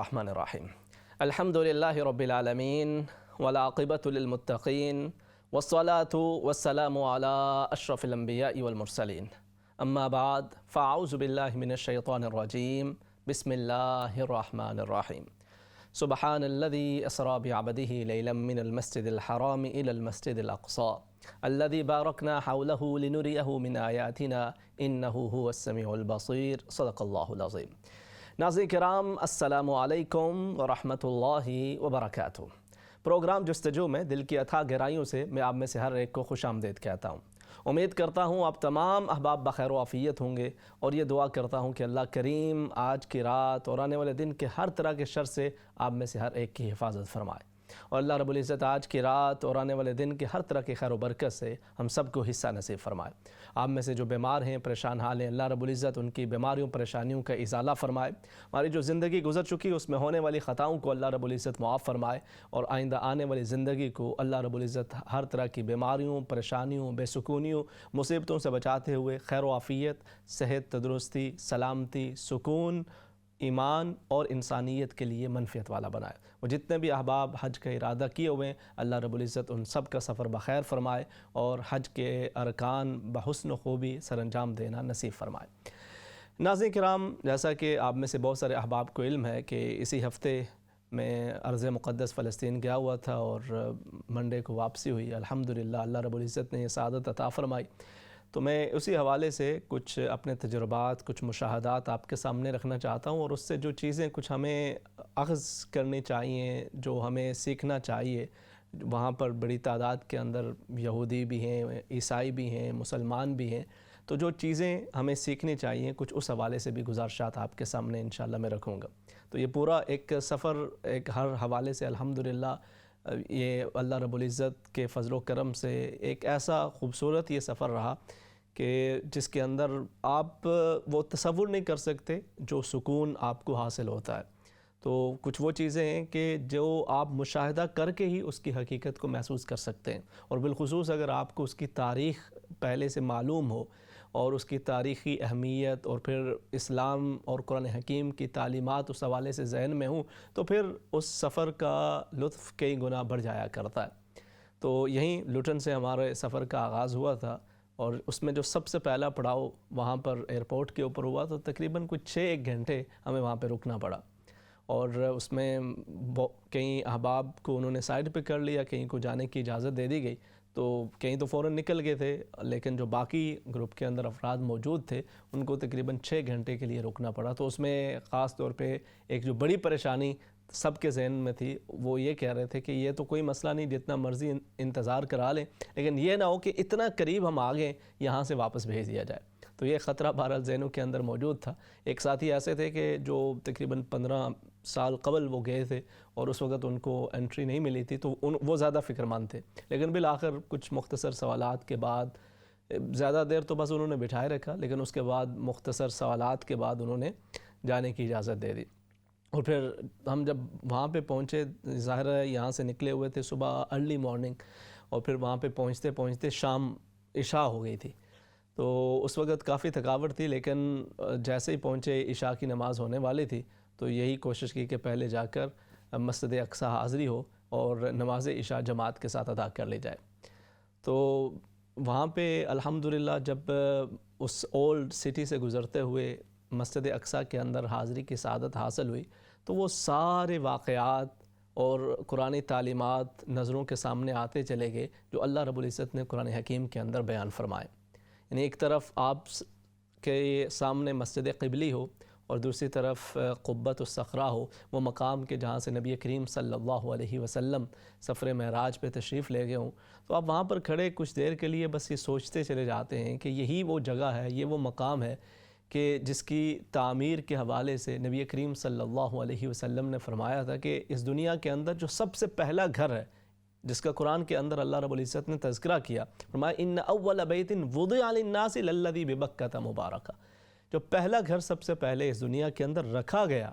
الرحمن الرحیم الحمد للہ رب العالمین والعاقبۃ للمتقین والصلاۃ والسلام علی اشرف الانبیاء والمرسلین اما بعد فاعوذ باللہ من الشیطان الرجیم بسم اللہ الرحمن الرحیم سبحان الذی اسری بعبدہ لیلا من المسجد الحرام الی المسجد الاقصی الذي باركنا حوله لنريه من آياتنا إنه هو السميع البصير صدق اللہ العظیم۔ ناظرین کرام السلام علیکم ورحمۃ اللہ وبرکاتہ۔ پروگرام جستجو میں دل کی اتھاہ گہرائیوں سے میں آپ میں سے ہر ایک کو خوش آمدید کہتا ہوں۔ امید کرتا ہوں آپ تمام احباب بخیر و عافیت ہوں گے، اور یہ دعا کرتا ہوں کہ اللہ کریم آج کی رات اور آنے والے دن کے ہر طرح کے شر سے آپ میں سے ہر ایک کی حفاظت فرمائے، اور اللہ رب العزت آج کی رات اور آنے والے دن کے ہر طرح کی خیر و برکت سے ہم سب کو حصہ نصیب فرمائے۔ آپ میں سے جو بیمار ہیں، پریشان حال ہیں، اللہ رب العزت ان کی بیماریوں پریشانیوں کا ازالہ فرمائے۔ ہماری جو زندگی گزر چکی اس میں ہونے والی خطاؤں کو اللہ رب العزت معاف فرمائے، اور آئندہ آنے والی زندگی کو اللہ رب العزت ہر طرح کی بیماریوں، پریشانیوں، بے سکونیوں، مصیبتوں سے بچاتے ہوئے خیر و عافیت، صحت، تندرستی، سلامتی، سکون، ایمان اور انسانیت کے لیے منفعت والا بنائے۔ وہ جتنے بھی احباب حج کا ارادہ کیے ہوئے ہیں، اللہ رب العزت ان سب کا سفر بخیر فرمائے، اور حج کے ارکان بحسن و خوبی سر انجام دینا نصیب فرمائے۔ ناظرین کرام، جیسا کہ آپ میں سے بہت سارے احباب کو علم ہے کہ اسی ہفتے میں ارض مقدس فلسطین گیا ہوا تھا، اور منڈے کو واپسی ہوئی۔ الحمدللہ اللہ رب العزت نے یہ سعادت عطا فرمائی۔ تو میں اسی حوالے سے کچھ اپنے تجربات، کچھ مشاہدات آپ کے سامنے رکھنا چاہتا ہوں، اور اس سے جو چیزیں کچھ ہمیں اخذ کرنی چاہیے، جو ہمیں سیکھنا چاہیے۔ وہاں پر بڑی تعداد کے اندر یہودی بھی ہیں، عیسائی بھی ہیں، مسلمان بھی ہیں، تو جو چیزیں ہمیں سیکھنی چاہیے کچھ اس حوالے سے بھی گزارشات آپ کے سامنے انشاءاللہ میں رکھوں گا۔ تو یہ پورا ایک سفر ایک ہر حوالے سے الحمدللہ یہ اللہ رب العزت کے فضل و کرم سے ایک ایسا خوبصورت یہ سفر رہا کہ جس کے اندر آپ وہ تصور نہیں کر سکتے جو سکون آپ کو حاصل ہوتا ہے۔ تو کچھ وہ چیزیں ہیں کہ جو آپ مشاہدہ کر کے ہی اس کی حقیقت کو محسوس کر سکتے ہیں، اور بالخصوص اگر آپ کو اس کی تاریخ پہلے سے معلوم ہو، اور اس کی تاریخی اہمیت، اور پھر اسلام اور قرآن حکیم کی تعلیمات اس حوالے سے ذہن میں ہوں، تو پھر اس سفر کا لطف کئی گنا بڑھ جایا کرتا ہے۔ تو یہیں لٹن سے ہمارے سفر کا آغاز ہوا تھا، اور اس میں جو سب سے پہلا پڑاؤ وہاں پر ایئرپورٹ کے اوپر ہوا، تو تقریباً کچھ 6 گھنٹے ہمیں وہاں پہ رکنا پڑا، اور اس میں کئی احباب کو انہوں نے سائڈ پہ کر لیا، کہیں کو جانے کی اجازت دے دی گئی، تو کہیں تو فوراً نکل گئے تھے، لیکن جو باقی گروپ کے اندر افراد موجود تھے ان کو تقریباً 6 گھنٹے کے لیے رکنا پڑا۔ تو اس میں خاص طور پہ ایک جو بڑی پریشانی سب کے ذہن میں تھی، وہ یہ کہہ رہے تھے کہ یہ تو کوئی مسئلہ نہیں، جتنا مرضی انتظار کرا لیں، لیکن یہ نہ ہو کہ اتنا قریب ہم آگیں یہاں سے واپس بھیج دیا جائے۔ تو یہ خطرہ بہرحال ذہنوں کے اندر موجود تھا۔ ایک ساتھی ایسے تھے کہ جو تقریباً 15 سال قبل وہ گئے تھے، اور اس وقت ان کو انٹری نہیں ملی تھی، تو وہ زیادہ فکر مند تھے، لیکن بالآخر کچھ مختصر سوالات کے بعد، زیادہ دیر تو بس انہوں نے بٹھائے رکھا، لیکن اس کے بعد مختصر سوالات کے بعد انہوں نے جانے کی اجازت دے دی۔ اور پھر ہم جب وہاں پہ پہنچے، ظاہر ہے یہاں سے نکلے ہوئے تھے صبح ارلی مارننگ، اور پھر وہاں پہ پہنچتے پہنچتے شام عشاء ہو گئی تھی، تو اس وقت کافی تھکاوٹ تھی، لیکن جیسے ہی پہنچے عشاء کی نماز ہونے والی تھی، تو یہی کوشش کی کہ پہلے جا کر مسجد اقصی حاضری ہو اور نماز عشاء جماعت کے ساتھ ادا کر لی جائے۔ تو وہاں پہ الحمدللہ جب اس اولڈ سٹی سے گزرتے ہوئے مسجد اقصی کے اندر حاضری کی سعادت حاصل ہوئی، تو وہ سارے واقعات اور قرآنی تعلیمات نظروں کے سامنے آتے چلے گئے جو اللہ رب العزت نے قرآن حکیم کے اندر بیان فرمائے۔ یعنی ایک طرف آپ کے سامنے مسجد قبلی ہو، اور دوسری طرف قبۃ الصخرہ ہو، وہ مقام کے جہاں سے نبی کریم صلی اللہ علیہ وسلم سفر معراج پہ تشریف لے گئے ہوں، تو آپ وہاں پر کھڑے کچھ دیر کے لیے بس یہ سوچتے چلے جاتے ہیں کہ یہی وہ جگہ ہے، یہ وہ مقام ہے کہ جس کی تعمیر کے حوالے سے نبی کریم صلی اللہ علیہ وسلم نے فرمایا تھا کہ اس دنیا کے اندر جو سب سے پہلا گھر ہے، جس کا قرآن کے اندر اللہ رب العزت نے تذکرہ کیا، فرمایا ان اول بیت وضع للناس للذی ببکۃ مبارکہ، جو پہلا گھر سب سے پہلے اس دنیا کے اندر رکھا گیا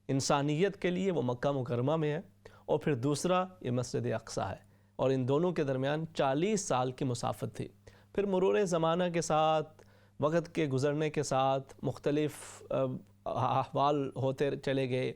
انسانیت کے لیے وہ مکہ مکرمہ میں ہے، اور پھر دوسرا یہ مسجد اقصی ہے، اور ان دونوں کے درمیان 40 سال کی مسافت تھی۔ پھر مرور زمانہ کے ساتھ، وقت کے گزرنے کے ساتھ مختلف احوال ہوتے چلے گئے،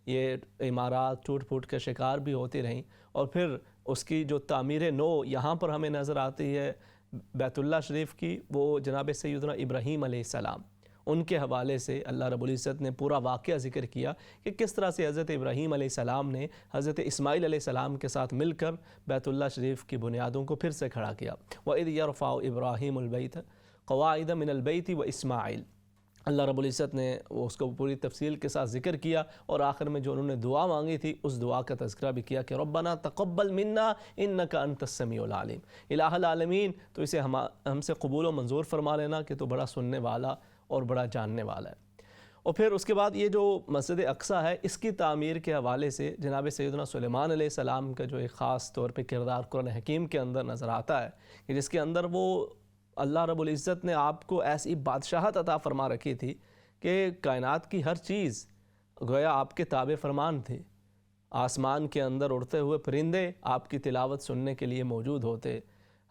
یہ عمارات ٹوٹ پھوٹ کا شکار بھی ہوتی رہیں، اور پھر اس کی جو تعمیر نو یہاں پر ہمیں نظر آتی ہے بیت اللہ شریف کی، وہ جناب سیدنا ابراہیم علیہ السلام ان کے حوالے سے اللہ رب العزت نے پورا واقعہ ذکر کیا کہ کس طرح سے حضرت ابراہیم علیہ السلام نے حضرت اسماعیل علیہ السلام کے ساتھ مل کر بیت اللہ شریف کی بنیادوں کو پھر سے کھڑا کیا۔ وَإِذْ يَرْفَعُ إِبْرَاهِيمُ الْبَيْتَ قَوَاعِدَ مِنَ الْبَيْتِ وَإِسْمَاعِيل، اللہ رب العزت نے اس کو پوری تفصیل کے ساتھ ذکر کیا، اور آخر میں جو انہوں نے دعا مانگی تھی اس دعا کا تذکرہ بھی کیا کہ ربنا تقبل منا انک انت السمیع العلیم، الہ العالمین تو اسے ہم سے قبول و منظور فرما لینا کہ تو بڑا سننے والا اور بڑا جاننے والا ہے۔ اور پھر اس کے بعد یہ جو مسجد اقصیٰ ہے، اس کی تعمیر کے حوالے سے جناب سیدنا سلیمان علیہ السلام کا جو ایک خاص طور پہ کردار قرآن حکیم کے اندر نظر آتا ہے کہ جس کے اندر وہ اللہ رب العزت نے آپ کو ایسی بادشاہت عطا فرما رکھی تھی کہ کائنات کی ہر چیز گویا آپ کے تابع فرمان تھی۔ آسمان کے اندر اڑتے ہوئے پرندے آپ کی تلاوت سننے کے لیے موجود ہوتے،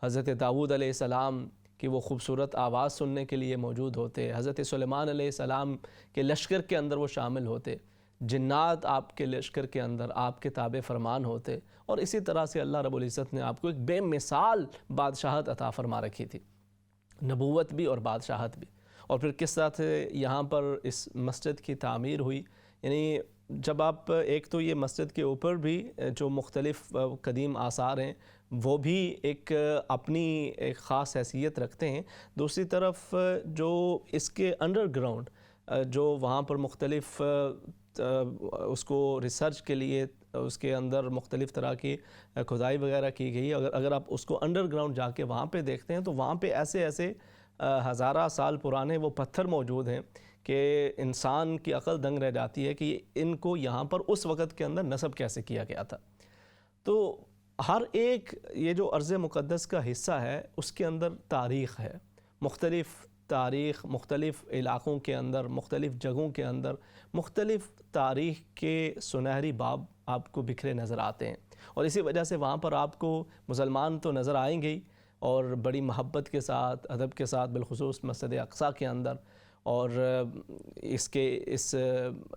حضرت داؤد علیہ السلام کہ وہ خوبصورت آواز سننے کے لیے موجود ہوتے، حضرت سلیمان علیہ السلام کے لشکر کے اندر وہ شامل ہوتے، جنات آپ کے لشکر کے اندر آپ کے تابع فرمان ہوتے، اور اسی طرح سے اللہ رب العزت نے آپ کو ایک بے مثال بادشاہت عطا فرما رکھی تھی، نبوت بھی اور بادشاہت بھی۔ اور پھر کس طرح سے یہاں پر اس مسجد کی تعمیر ہوئی، یعنی جب آپ ایک تو یہ مسجد کے اوپر بھی جو مختلف قدیم آثار ہیں وہ بھی ایک اپنی ایک خاص حیثیت رکھتے ہیں، دوسری طرف جو اس کے انڈر گراؤنڈ جو وہاں پر مختلف اس کو ریسرچ کے لیے اس کے اندر مختلف طرح کی کھدائی وغیرہ کی گئی، اگر آپ اس کو انڈر گراؤنڈ جا کے وہاں پہ دیکھتے ہیں تو وہاں پہ ایسے ہزارہ سال پرانے وہ پتھر موجود ہیں کہ انسان کی عقل دنگ رہ جاتی ہے کہ ان کو یہاں پر اس وقت کے اندر نصب کیسے کیا گیا تھا۔ تو ہر ایک یہ جو ارض مقدس کا حصہ ہے اس کے اندر تاریخ ہے، مختلف تاریخ، مختلف علاقوں کے اندر، مختلف جگہوں کے اندر مختلف تاریخ کے سنہری باب آپ کو بکھرے نظر آتے ہیں، اور اسی وجہ سے وہاں پر آپ کو مسلمان تو نظر آئیں گے اور بڑی محبت کے ساتھ، ادب کے ساتھ، بالخصوص مسجد اقصیٰ کے اندر اور اس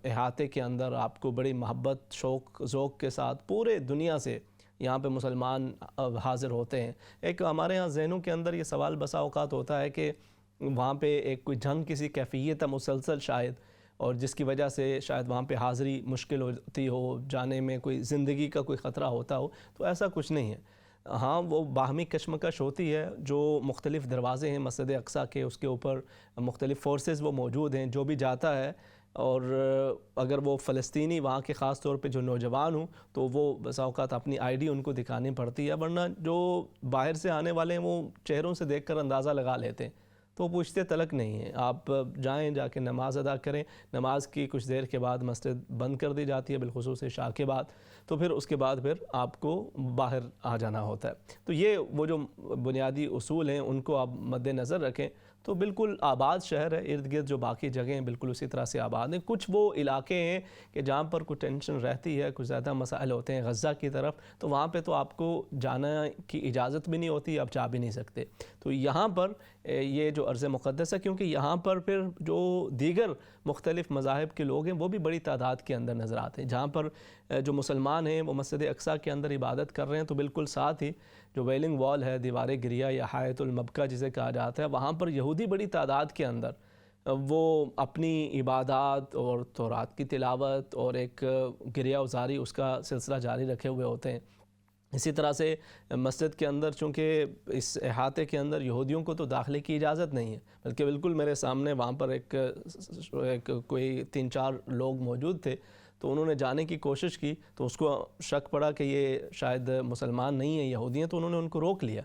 احاطے کے اندر آپ کو بڑی محبت، شوق، ذوق کے ساتھ پورے دنیا سے یہاں پہ مسلمان حاضر ہوتے ہیں۔ ایک ہمارے ہاں ذہنوں کے اندر یہ سوال بسا اوقات ہوتا ہے کہ وہاں پہ ایک کوئی جنگ کسی کیفیت ہے مسلسل شاید، اور جس کی وجہ سے شاید وہاں پہ حاضری مشکل ہوتی ہو، جانے میں کوئی زندگی کا کوئی خطرہ ہوتا ہو، تو ایسا کچھ نہیں ہے۔ ہاں وہ باہمی کشمکش ہوتی ہے، جو مختلف دروازے ہیں مسجد اقصیٰ کے، اس کے اوپر مختلف فورسز وہ موجود ہیں، جو بھی جاتا ہے اور اگر وہ فلسطینی وہاں کے خاص طور پہ جو نوجوان ہوں تو وہ بسا اوقات اپنی آئی ڈی ان کو دکھانی پڑتی ہے، ورنہ جو باہر سے آنے والے ہیں وہ چہروں سے دیکھ کر اندازہ لگا لیتے ہیں، تو پوچھتے تلک نہیں ہیں۔ آپ جائیں، جا کے نماز ادا کریں، نماز کی کچھ دیر کے بعد مسجد بند کر دی جاتی ہے، بالخصوص عشاء کے بعد، تو پھر اس کے بعد پھر آپ کو باہر آ جانا ہوتا ہے۔ تو یہ وہ جو بنیادی اصول ہیں ان کو آپ مد نظر رکھیں تو بالکل آباد شہر ہے، ارد گرد جو باقی جگہیں ہیں بالکل اسی طرح سے آباد ہیں۔ کچھ وہ علاقے ہیں کہ جہاں پر کوئی ٹینشن رہتی ہے، کچھ زیادہ مسائل ہوتے ہیں، غزہ کی طرف، تو وہاں پہ تو آپ کو جانا کی اجازت بھی نہیں ہوتی، آپ جا بھی نہیں سکتے۔ تو یہاں پر یہ جو ارض مقدس ہے، کیونکہ یہاں پر پھر جو دیگر مختلف مذاہب کے لوگ ہیں وہ بھی بڑی تعداد کے اندر نظر آتے ہیں، جہاں پر جو مسلمان ہیں وہ مسجد اقصیٰ کے اندر عبادت کر رہے ہیں، تو بالکل ساتھ ہی جو ویلنگ وال ہے، دیوار گریہ یا حائط المبکہ جسے کہا جاتا ہے، وہاں پر یہودی بڑی تعداد کے اندر وہ اپنی عبادات اور تورات کی تلاوت اور ایک گریہ ازاری اس کا سلسلہ جاری رکھے ہوئے ہوتے ہیں۔ اسی طرح سے مسجد کے اندر چونکہ اس احاطے کے اندر یہودیوں کو تو داخلے کی اجازت نہیں ہے، بلکہ بالکل میرے سامنے وہاں پر ایک کوئی 3-4 لوگ موجود تھے، تو انہوں نے جانے کی کوشش کی تو اس کو شک پڑا کہ یہ شاید مسلمان نہیں ہیں، یہودی ہیں، تو انہوں نے ان کو روک لیا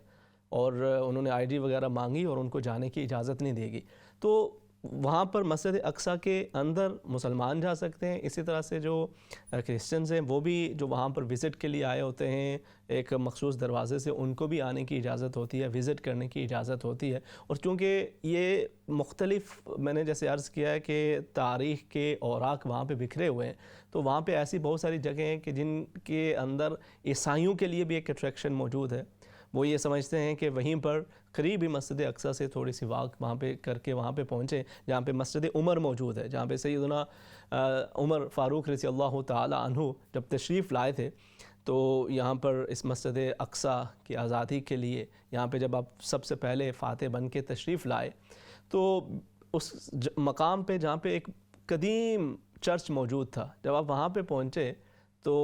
اور انہوں نے آئی ڈی وغیرہ مانگی اور ان کو جانے کی اجازت نہیں دے گی۔ تو وہاں پر مسجد اقصیٰ کے اندر مسلمان جا سکتے ہیں، اسی طرح سے جو کرسچنز ہیں وہ بھی جو وہاں پر وزٹ کے لیے آئے ہوتے ہیں ایک مخصوص دروازے سے، ان کو بھی آنے کی اجازت ہوتی ہے، وزٹ کرنے کی اجازت ہوتی ہے۔ اور چونکہ یہ مختلف میں نے جیسے عرض کیا ہے کہ تاریخ کے اوراق وہاں پہ بکھرے ہوئے ہیں، تو وہاں پہ ایسی بہت ساری جگہیں ہیں کہ جن کے اندر عیسائیوں کے لیے بھی ایک اٹریکشن موجود ہے، وہ یہ سمجھتے ہیں کہ وہیں پر قریب ہی مسجد اقصیٰ سے تھوڑی سی واک وہاں پہ کر کے وہاں پہ پہنچے جہاں پہ مسجد عمر موجود ہے، جہاں پہ سیدنا عمر فاروق رضی اللہ تعالی عنہ جب تشریف لائے تھے تو یہاں پر اس مسجد اقصیٰ کی آزادی کے لیے یہاں پہ جب آپ سب سے پہلے فاتح بن کے تشریف لائے تو اس مقام پہ جہاں پہ ایک قدیم چرچ موجود تھا، جب آپ وہاں پہ پہنچے تو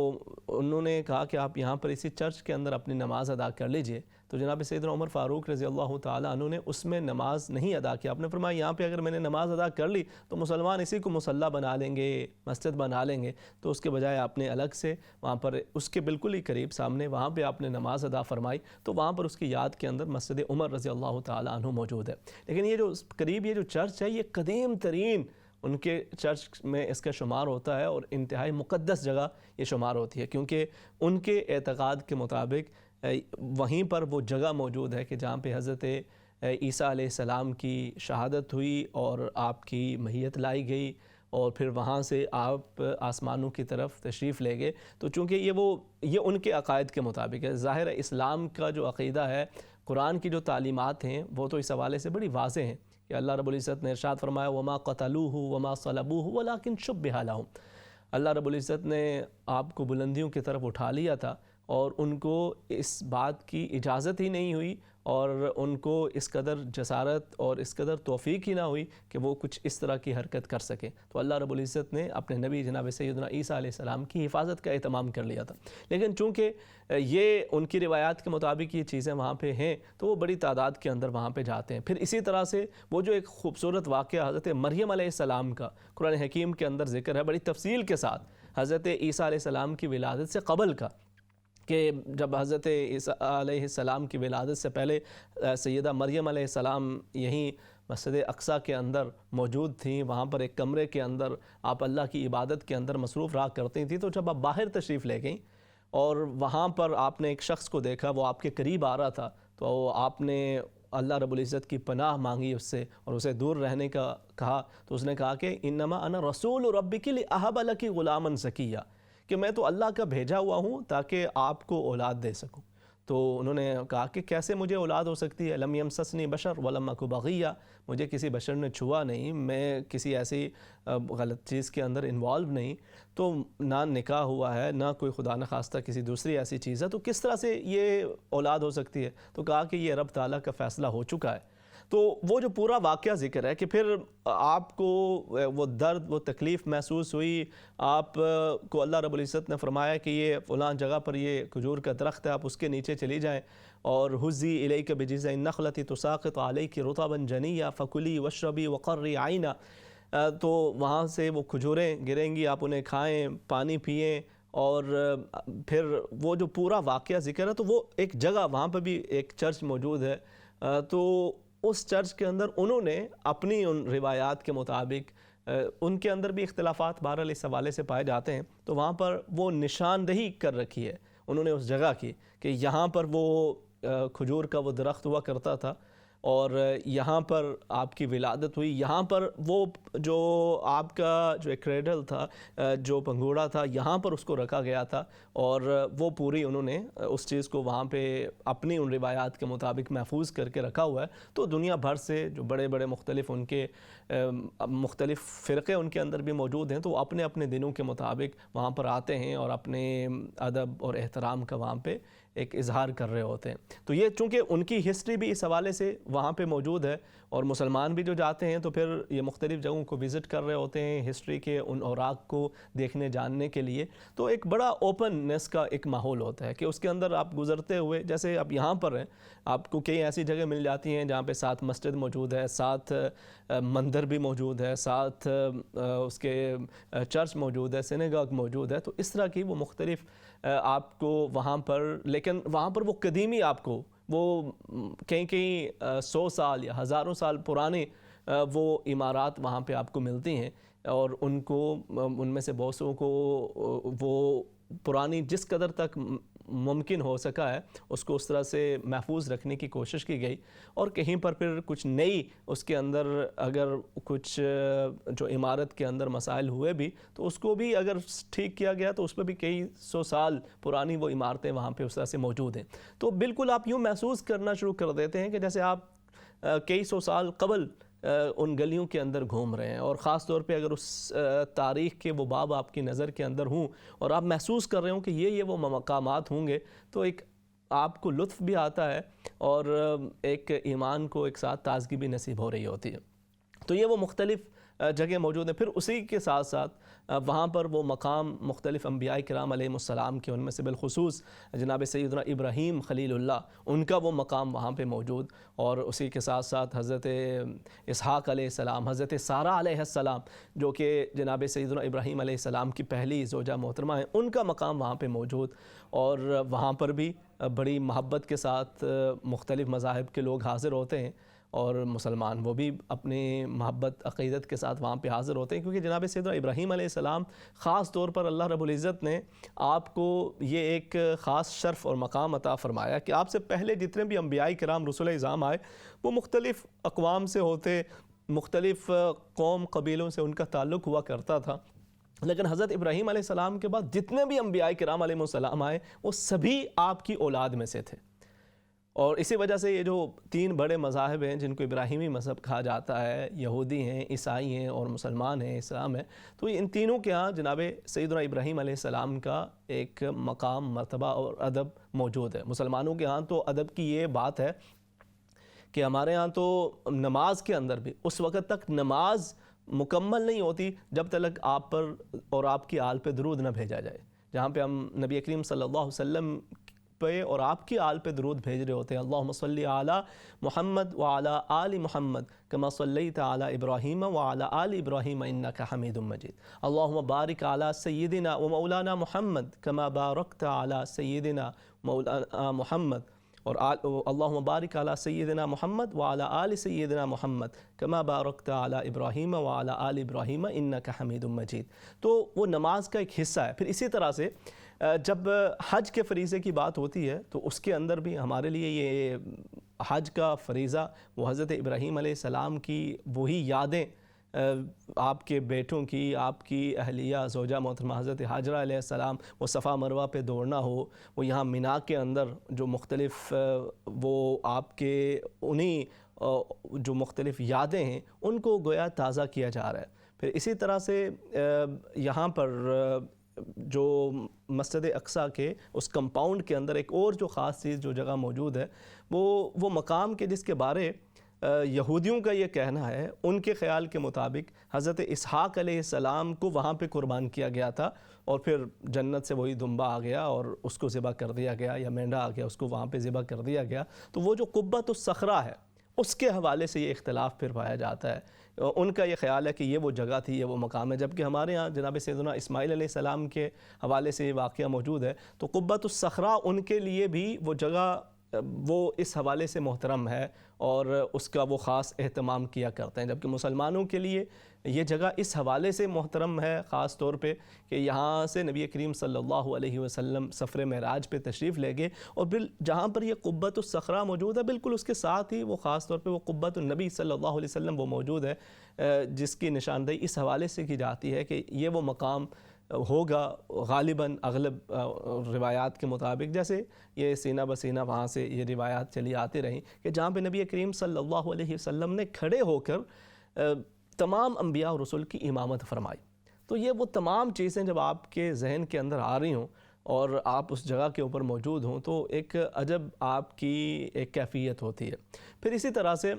انہوں نے کہا کہ آپ یہاں پر اسی چرچ کے اندر اپنی نماز ادا کر لیجئے، تو جناب سیدنا عمر فاروق رضی اللہ تعالیٰ عنہ نے اس میں نماز نہیں ادا کیا۔ آپ نے فرمایا یہاں پہ اگر میں نے نماز ادا کر لی تو مسلمان اسی کو مصلی بنا لیں گے، مسجد بنا لیں گے، تو اس کے بجائے آپ نے الگ سے وہاں پر اس کے بالکل ہی قریب سامنے وہاں پہ آپ نے نماز ادا فرمائی، تو وہاں پر اس کی یاد کے اندر مسجد عمر رضی اللہ تعالیٰ عنہ موجود ہے۔ لیکن یہ جو قریب یہ جو چرچ ہے یہ قدیم ترین ان کے چرچ میں اس کا شمار ہوتا ہے اور انتہائی مقدس جگہ یہ شمار ہوتی ہے، کیونکہ ان کے اعتقاد کے مطابق وہیں پر وہ جگہ موجود ہے کہ جہاں پہ حضرت عیسیٰ علیہ السلام کی شہادت ہوئی اور آپ کی میت لائی گئی اور پھر وہاں سے آپ آسمانوں کی طرف تشریف لے گئے۔ تو چونکہ یہ ان کے عقائد کے مطابق ہے، ظاہر ہے اسلام کا جو عقیدہ ہے، قرآن کی جو تعلیمات ہیں وہ تو اس حوالے سے بڑی واضح ہیں کہ اللہ رب العزت نے ارشاد فرمایا وَمَا قَتَلُوهُ وَمَا صَلَبُوهُ وَلَكِنْ شُبِّهَ لَهُمْ، اللہ رب العزت نے آپ کو بلندیوں کی طرف اٹھا لیا تھا اور ان کو اس بات کی اجازت ہی نہیں ہوئی اور ان کو اس قدر جسارت اور اس قدر توفیق ہی نہ ہوئی کہ وہ کچھ اس طرح کی حرکت کر سکیں، تو اللہ رب العزت نے اپنے نبی جناب سیدنا عیسیٰ علیہ السلام کی حفاظت کا اہتمام کر لیا تھا۔ لیکن چونکہ یہ ان کی روایات کے مطابق یہ چیزیں وہاں پہ ہیں تو وہ بڑی تعداد کے اندر وہاں پہ جاتے ہیں۔ پھر اسی طرح سے وہ جو ایک خوبصورت واقعہ حضرت مریم علیہ السلام کا قرآن حکیم کے اندر ذکر ہے بڑی تفصیل کے ساتھ، حضرت عیسیٰ علیہ السلام کی ولادت سے قبل کا، کہ جب حضرت عیسیٰ علیہ السلام کی ولادت سے پہلے سیدہ مریم علیہ السلام یہیں مسجد اقصیٰ کے اندر موجود تھیں، وہاں پر ایک کمرے کے اندر آپ اللہ کی عبادت کے اندر مصروف رہا کرتی تھیں، تو جب آپ باہر تشریف لے گئیں اور وہاں پر آپ نے ایک شخص کو دیکھا وہ آپ کے قریب آ رہا تھا، تو آپ نے اللہ رب العزت کی پناہ مانگی اس سے اور اسے دور رہنے کا کہا، تو اس نے کہا کہ انما انا رسول ربک لاہب لک غلاما زکیہ، کہ میں تو اللہ کا بھیجا ہوا ہوں تاکہ آپ کو اولاد دے سکوں۔ تو انہوں نے کہا کہ کیسے مجھے اولاد ہو سکتی ہے، لم یمسسنی بشر ولم اک بغیہ، مجھے کسی بشر نے چھوا نہیں، میں کسی ایسی غلط چیز کے اندر انوالو نہیں، تو نہ نکاح ہوا ہے نہ کوئی خدا نخواستہ کسی دوسری ایسی چیز ہے، تو کس طرح سے یہ اولاد ہو سکتی ہے؟ تو کہا کہ یہ رب تعالیٰ کا فیصلہ ہو چکا ہے۔ تو وہ جو پورا واقعہ ذکر ہے کہ پھر آپ کو وہ درد وہ تکلیف محسوس ہوئی، آپ کو اللہ رب العزت نے فرمایا کہ یہ فلاں جگہ پر یہ کھجور کا درخت ہے، آپ اس کے نیچے چلی جائیں، اور حزی الیک بجذع النخلۃ تساقط علیک رطبا جنیا فکلی واشربی وقرری عینا، تو وہاں سے وہ کھجوریں گریں گی، آپ انہیں کھائیں، پانی پئیں، اور پھر وہ جو پورا واقعہ ذکر ہے تو وہ ایک جگہ وہاں پہ بھی ایک چرچ موجود ہے، تو اس چرچ کے اندر انہوں نے اپنی ان روایات کے مطابق ان کے اندر بھی اختلافات بہرحال اس حوالے سے پائے جاتے ہیں، تو وہاں پر وہ نشاندہی کر رکھی ہے انہوں نے اس جگہ کی کہ یہاں پر وہ کھجور کا وہ درخت ہوا کرتا تھا اور یہاں پر آپ کی ولادت ہوئی، یہاں پر وہ جو آپ کا جو ایک کریڈل تھا، جو پنگوڑا تھا، یہاں پر اس کو رکھا گیا تھا، اور وہ پوری انہوں نے اس چیز کو وہاں پہ اپنی ان روایات کے مطابق محفوظ کر کے رکھا ہوا ہے۔ تو دنیا بھر سے جو بڑے بڑے مختلف ان کے مختلف فرقے ان کے اندر بھی موجود ہیں، تو وہ اپنے اپنے دنوں کے مطابق وہاں پر آتے ہیں اور اپنے ادب اور احترام کا وہاں پہ ایک اظہار کر رہے ہوتے ہیں۔ تو یہ چونکہ ان کی ہسٹری بھی اس حوالے سے وہاں پہ موجود ہے، اور مسلمان بھی جو جاتے ہیں تو پھر یہ مختلف جگہوں کو وزٹ کر رہے ہوتے ہیں ہسٹری کے ان اوراق کو دیکھنے جاننے کے لیے، تو ایک بڑا اوپننس کا ایک ماحول ہوتا ہے کہ اس کے اندر آپ گزرتے ہوئے، جیسے آپ یہاں پر ہیں، آپ کو کئی ایسی جگہ مل جاتی ہیں جہاں پہ ساتھ مسجد موجود ہے، ساتھ مندر بھی موجود ہے، ساتھ اس کے چرچ موجود ہے، سینیگاگ موجود ہے، تو اس طرح کی وہ مختلف آپ کو وہاں پر، لیکن وہاں پر وہ قدیمی آپ کو وہ کئی 100 سال یا ہزاروں سال پرانے وہ عمارات وہاں پہ آپ کو ملتی ہیں، اور ان میں سے بہت سو کو وہ پرانی جس قدر تک ممکن ہو سکا ہے اس کو اس طرح سے محفوظ رکھنے کی کوشش کی گئی، اور کہیں پر پھر کچھ نئی اس کے اندر اگر کچھ جو عمارت کے اندر مسائل ہوئے بھی تو اس کو بھی اگر ٹھیک کیا گیا تو اس پہ بھی کئی سو سال پرانی وہ عمارتیں وہاں پہ اس طرح سے موجود ہیں۔ تو بالکل آپ یوں محسوس کرنا شروع کر دیتے ہیں کہ جیسے آپ کئی سو سال قبل ان گلیوں کے اندر گھوم رہے ہیں، اور خاص طور پہ اگر اس تاریخ کے وہ باب آپ کی نظر کے اندر ہوں اور آپ محسوس کر رہے ہوں کہ یہ وہ مقامات ہوں گے، تو ایک آپ کو لطف بھی آتا ہے اور ایک ایمان کو ایک ساتھ تازگی بھی نصیب ہو رہی ہوتی ہے۔ تو یہ وہ مختلف جگہ موجود ہیں۔ پھر اسی کے ساتھ ساتھ وہاں پر وہ مقام مختلف انبیاء کرام علیہ السلام کے، ان میں سے بالخصوص جناب سیدنا ابراہیم خلیل اللہ، ان کا وہ مقام وہاں پہ موجود، اور اسی کے ساتھ ساتھ حضرت اسحاق علیہ السلام، حضرت سارہ علیہ السلام جو کہ جناب سیدنا ابراہیم علیہ السلام کی پہلی زوجہ محترمہ ہیں، ان کا مقام وہاں پہ موجود، اور وہاں پر بھی بڑی محبت کے ساتھ مختلف مذاہب کے لوگ حاضر ہوتے ہیں، اور مسلمان وہ بھی اپنی محبت عقیدت کے ساتھ وہاں پہ حاضر ہوتے ہیں، کیونکہ جناب سیدنا ابراہیم علیہ السلام خاص طور پر اللہ رب العزت نے آپ کو یہ ایک خاص شرف اور مقام عطا فرمایا کہ آپ سے پہلے جتنے بھی انبیاء کرام رسول اعظام آئے وہ مختلف اقوام سے ہوتے، مختلف قوم قبیلوں سے ان کا تعلق ہوا کرتا تھا، لیکن حضرت ابراہیم علیہ السلام کے بعد جتنے بھی انبیاء کرام علیہ السلام آئے وہ سبھی آپ کی اولاد میں سے تھے۔ اور اسی وجہ سے یہ جو تین بڑے مذاہب ہیں جن کو ابراہیمی مذہب کہا جاتا ہے، یہودی ہیں، عیسائی ہیں اور مسلمان ہیں، اسلام ہے، تو ان تینوں کے ہاں جناب سیدنا ابراہیم علیہ السلام کا ایک مقام، مرتبہ اور ادب موجود ہے۔ مسلمانوں کے ہاں تو ادب کی یہ بات ہے کہ ہمارے ہاں تو نماز کے اندر بھی اس وقت تک نماز مکمل نہیں ہوتی جب تک آپ پر اور آپ کی آل پہ درود نہ بھیجا جائے۔ جہاں پہ ہم نبی کریم صلی اللہ علیہ وسلم پہ اور آپ کی آل پہ درود بھیج رہے ہوتے ہیں، اللہم صلی علی محمد وعلی آل محمد کما صلیت علی ابراہیم وعلی آل ابراہیم انک حمید مجید، اللہم بارک علی سیدنا و مولانا محمد کما بارکت علی سیدنا مولانا محمد، اور اللہم بارک علی سیدنا محمد وعلی آل سیدنا محمد کما بارکت علی ابراہیم وعلی آل ابراہیم انک حمید مجید۔ تو وہ نماز کا ایک حصہ ہے۔ پھر اسی طرح سے جب حج کے فریضے کی بات ہوتی ہے تو اس کے اندر بھی ہمارے لیے یہ حج کا فریضہ وہ حضرت ابراہیم علیہ السلام کی وہی یادیں، آپ کے بیٹوں کی، آپ کی اہلیہ زوجہ محترمہ حضرت حاجرہ علیہ السلام، وہ صفا مروہ پہ دوڑنا ہو، وہ یہاں مینا کے اندر جو مختلف وہ آپ کے انہی جو مختلف یادیں ہیں ان کو گویا تازہ کیا جا رہا ہے۔ پھر اسی طرح سے یہاں پر جو مسجد اقصیٰ کے اس کمپاؤنڈ کے اندر ایک اور جو خاص چیز جو جگہ موجود ہے وہ مقام کے جس کے بارے یہودیوں کا یہ کہنا ہے، ان کے خیال کے مطابق حضرت اسحاق علیہ السلام کو وہاں پہ قربان کیا گیا تھا، اور پھر جنت سے وہی دمبا آ گیا اور اس کو ذبح کر دیا گیا، یا مینڈا آ گیا اس کو وہاں پہ ذبح کر دیا گیا۔ تو وہ جو قبۃ الصخرہ ہے اس کے حوالے سے یہ اختلاف پھر پایا جاتا ہے۔ ان کا یہ خیال ہے کہ یہ وہ جگہ تھی، یہ وہ مقام ہے، جبکہ ہمارے ہاں جناب سیدنا اسماعیل علیہ السلام کے حوالے سے یہ واقعہ موجود ہے۔ تو قبۃ الصخرہ ان کے لیے بھی وہ جگہ وہ اس حوالے سے محترم ہے اور اس کا وہ خاص اہتمام کیا کرتے ہیں، جبکہ مسلمانوں کے لیے یہ جگہ اس حوالے سے محترم ہے خاص طور پہ کہ یہاں سے نبی کریم صلی اللہ علیہ وسلم سفر معراج پہ تشریف لے گئے، اور جہاں پر یہ قبۃ الصخرہ موجود ہے بالکل اس کے ساتھ ہی وہ خاص طور پہ وہ قبۃ النبی صلی اللہ علیہ وسلم وہ موجود ہے، جس کی نشاندہی اس حوالے سے کی جاتی ہے کہ یہ وہ مقام ہوگا غالباً اغلب روایات کے مطابق، جیسے یہ سینہ بسینہ وہاں سے یہ روایات چلی آتی رہیں کہ جہاں پہ نبی کریم صلی اللہ علیہ وسلم نے کھڑے ہو کر تمام انبیاء اور رسول کی امامت فرمائی۔ تو یہ وہ تمام چیزیں جب آپ کے ذہن کے اندر آ رہی ہوں اور آپ اس جگہ کے اوپر موجود ہوں تو ایک عجب آپ کی ایک کیفیت ہوتی ہے۔ پھر اسی طرح سے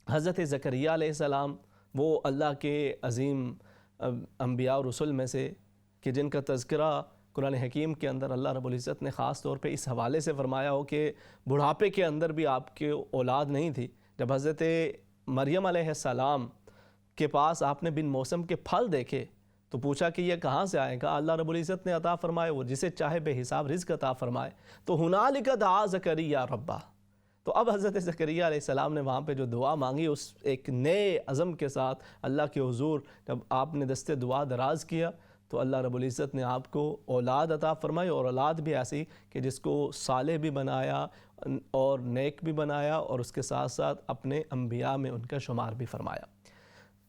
حضرت زکریا علیہ السلام وہ اللہ کے عظیم انبیاء اور رسول میں سے کہ جن کا تذکرہ قرآن حکیم کے اندر اللہ رب العزت نے خاص طور پہ اس حوالے سے فرمایا ہو کہ بڑھاپے کے اندر بھی آپ کے اولاد نہیں تھی۔ جب حضرت مریم علیہ السلام کے پاس آپ نے بن موسم کے پھل دیکھے تو پوچھا کہ یہ کہاں سے آئے گا، اللہ رب العزت نے عطا فرمائے، وہ جسے چاہے بے حساب رزق عطا فرمائے۔ تو ہنالک دعا زکریا ربہ، تو اب حضرت زکریا علیہ السلام نے وہاں پہ جو دعا مانگی اس ایک نئے عزم کے ساتھ اللہ کے حضور جب آپ نے دست دعا دراز کیا تو اللہ رب العزت نے آپ کو اولاد عطا فرمائی، اور اولاد بھی ایسی کہ جس کو صالح بھی بنایا اور نیک بھی بنایا، اور اس کے ساتھ ساتھ اپنے انبیاء میں ان کا شمار بھی فرمایا۔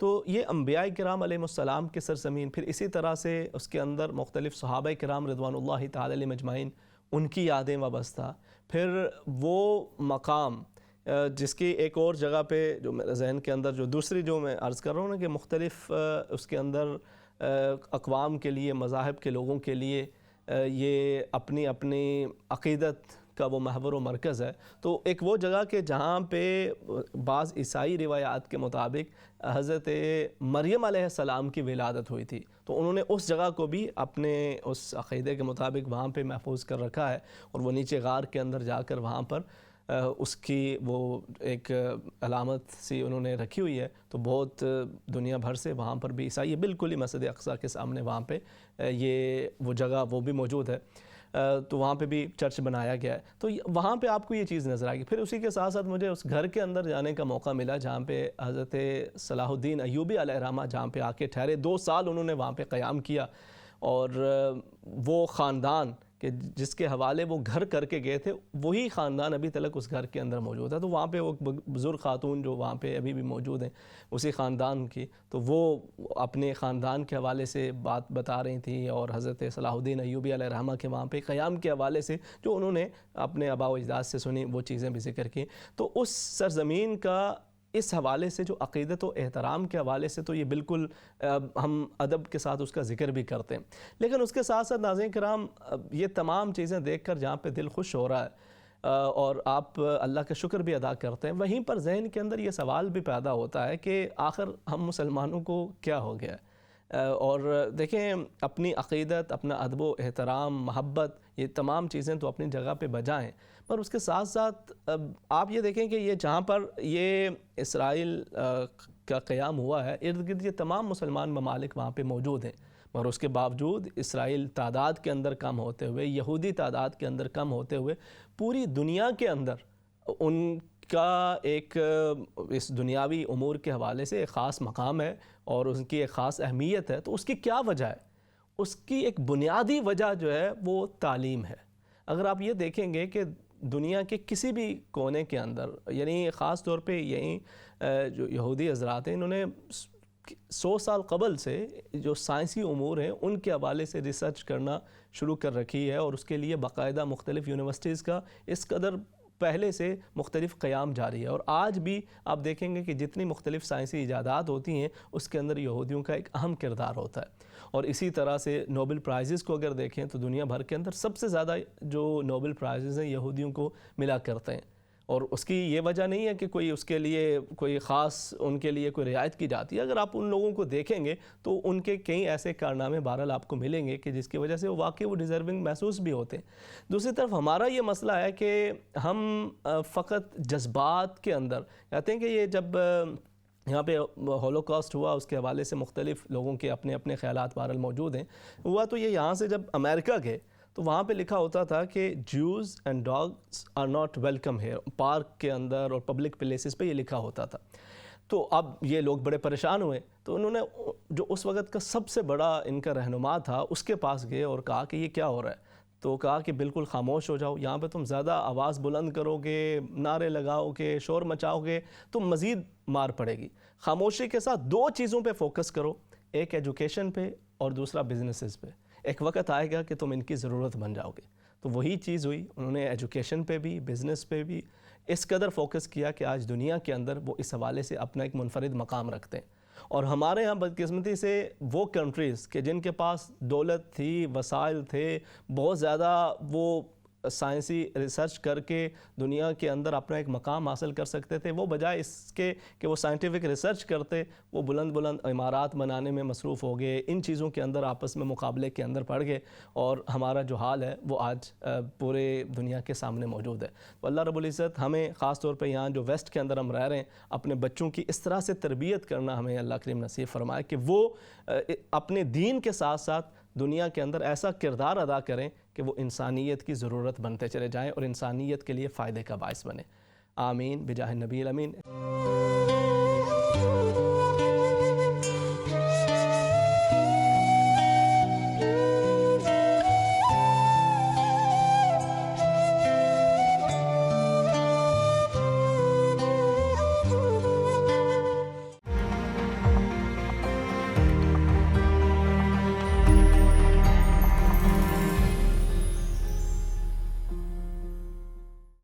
تو یہ انبیاء کرام علیہ السلام کی سرزمین، پھر اسی طرح سے اس کے اندر مختلف صحابہ کرام رضوان اللہ تعالی علیہم اجمعین، ان کی یادیں وابستہ، پھر وہ مقام جس کی ایک اور جگہ پہ جو میرے ذہن کے اندر جو دوسری جو میں عرض کر رہا ہوں نا کہ مختلف اس کے اندر اقوام کے لیے، مذاہب کے لوگوں کے لیے یہ اپنی اپنی عقیدت کا وہ محور و مرکز ہے، تو ایک وہ جگہ کہ جہاں پہ بعض عیسائی روایات کے مطابق حضرت مریم علیہ السلام کی ولادت ہوئی تھی، تو انہوں نے اس جگہ کو بھی اپنے اس عقیدے کے مطابق وہاں پہ محفوظ کر رکھا ہے، اور وہ نیچے غار کے اندر جا کر وہاں پر اس کی وہ ایک علامت سی انہوں نے رکھی ہوئی ہے۔ تو بہت دنیا بھر سے وہاں پر بھی عیسائی، بالکل ہی مسجد اقصیٰ کے سامنے وہاں پہ یہ وہ جگہ وہ بھی موجود ہے، تو وہاں پہ بھی چرچ بنایا گیا ہے، تو وہاں پہ آپ کو یہ چیز نظر آئے گی۔ پھر اسی کے ساتھ ساتھ مجھے اس گھر کے اندر جانے کا موقع ملا جہاں پہ حضرت صلاح الدین ایوبی علیہ الرحمہ جہاں پہ آ کے ٹھہرے، 2 سال انہوں نے وہاں پہ قیام کیا، اور وہ خاندان کہ جس کے حوالے وہ گھر کر کے گئے تھے، وہی خاندان ابھی تلک اس گھر کے اندر موجود ہے۔ تو وہاں پہ وہ بزرگ خاتون جو وہاں پہ ابھی بھی موجود ہیں اسی خاندان کی، تو وہ اپنے خاندان کے حوالے سے بات بتا رہی تھیں، اور حضرت صلاح الدین ایوبی علیہ الرحمہ کے وہاں پہ قیام کے حوالے سے جو انہوں نے اپنے آباء و اجداد سے سنی وہ چیزیں بھی ذکر کی۔ تو اس سرزمین کا اس حوالے سے جو عقیدت و احترام کے حوالے سے تو یہ بالکل ہم ادب کے ساتھ اس کا ذکر بھی کرتے ہیں، لیکن اس کے ساتھ ساتھ ناظرین کرام یہ تمام چیزیں دیکھ کر جہاں پہ دل خوش ہو رہا ہے اور آپ اللہ کا شکر بھی ادا کرتے ہیں، وہیں پر ذہن کے اندر یہ سوال بھی پیدا ہوتا ہے کہ آخر ہم مسلمانوں کو کیا ہو گیا ہے؟ اور دیکھیں اپنی عقیدت، اپنا ادب و احترام، محبت، یہ تمام چیزیں تو اپنی جگہ پہ بجائیں، پر اس کے ساتھ ساتھ آپ یہ دیکھیں کہ یہ جہاں پر یہ اسرائیل کا قیام ہوا ہے، ارد گرد یہ تمام مسلمان ممالک وہاں پہ موجود ہیں، مگر اس کے باوجود اسرائیل تعداد کے اندر کم ہوتے ہوئے، یہودی تعداد کے اندر کم ہوتے ہوئے، پوری دنیا کے اندر ان کا ایک اس دنیاوی امور کے حوالے سے ایک خاص مقام ہے اور ان کی ایک خاص اہمیت ہے۔ تو اس کی کیا وجہ ہے؟ اس کی ایک بنیادی وجہ جو ہے وہ تعلیم ہے۔ اگر آپ یہ دیکھیں گے کہ دنیا کے کسی بھی کونے کے اندر، یعنی خاص طور پہ یہیں جو یہودی حضرات ہیں، انہوں نے 100 سال قبل سے جو سائنسی امور ہیں ان کے حوالے سے ریسرچ کرنا شروع کر رکھی ہے، اور اس کے لیے باقاعدہ مختلف یونیورسٹیز کا اس قدر پہلے سے مختلف قیام جاری ہے، اور آج بھی آپ دیکھیں گے کہ جتنی مختلف سائنسی ایجادات ہوتی ہیں اس کے اندر یہودیوں کا ایک اہم کردار ہوتا ہے۔ اور اسی طرح سے نوبل پرائزز کو اگر دیکھیں تو دنیا بھر کے اندر سب سے زیادہ جو نوبل پرائزز ہیں یہودیوں کو ملا کرتے ہیں، اور اس کی یہ وجہ نہیں ہے کہ کوئی اس کے لیے کوئی خاص ان کے لیے کوئی رعایت کی جاتی ہے۔ اگر آپ ان لوگوں کو دیکھیں گے تو ان کے کئی ایسے کارنامے بہرحال آپ کو ملیں گے کہ جس کی وجہ سے وہ واقعی وہ ڈیزرونگ محسوس بھی ہوتے ہیں۔ دوسری طرف ہمارا یہ مسئلہ ہے کہ ہم فقط جذبات کے اندر کہتے ہیں کہ یہ جب یہاں پہ ہولوکاسٹ ہوا اس کے حوالے سے مختلف لوگوں کے اپنے اپنے خیالات بہرحال موجود ہیں، ہوا تو یہ یہاں سے جب امریکہ گئے تو وہاں پہ لکھا ہوتا تھا کہ جوز and dogs are not welcome here, park کے اندر اور پبلک پلیسز پہ یہ لکھا ہوتا تھا۔ تو اب یہ لوگ بڑے پریشان ہوئے، تو انہوں نے جو اس وقت کا سب سے بڑا ان کا رہنما تھا اس کے پاس گئے اور کہا کہ یہ کیا ہو رہا ہے؟ تو کہا کہ بالکل خاموش ہو جاؤ، یہاں پہ تم زیادہ آواز بلند کرو گے، نعرے لگاؤ گے، شور مچاؤ گے تو مزید مار پڑے گی۔ خاموشی کے ساتھ 2 چیزوں پہ فوکس کرو، ایک ایجوکیشن پہ اور دوسرا بزنسز پہ۔ ایک وقت آئے گا کہ تم ان کی ضرورت بن جاؤ گے۔ تو وہی چیز ہوئی، انہوں نے ایجوکیشن پہ بھی، بزنس پہ بھی اس قدر فوکس کیا کہ آج دنیا کے اندر وہ اس حوالے سے اپنا ایک منفرد مقام رکھتے ہیں۔ اور ہمارے ہاں بدقسمتی سے وہ کنٹریز کہ جن کے پاس دولت تھی، وسائل تھے، بہت زیادہ وہ سائنسی ریسرچ کر کے دنیا کے اندر اپنا ایک مقام حاصل کر سکتے تھے، وہ بجائے اس کے کہ وہ سائنٹیفک ریسرچ کرتے، وہ بلند بلند عمارات بنانے میں مصروف ہو گئے، ان چیزوں کے اندر آپس میں مقابلے کے اندر پڑ گئے، اور ہمارا جو حال ہے وہ آج پورے دنیا کے سامنے موجود ہے۔ تو اللہ رب العزت ہمیں خاص طور پہ یہاں جو ویسٹ کے اندر ہم رہ رہے ہیں اپنے بچوں کی اس طرح سے تربیت کرنا ہمیں اللہ کریم نصیب فرمائے کہ وہ اپنے دین کے ساتھ ساتھ دنیا کے اندر ایسا کردار ادا کریں کہ وہ انسانیت کی ضرورت بنتے چلے جائیں اور انسانیت کے لیے فائدے کا باعث بنے۔ آمین بجاہ النبی الامین۔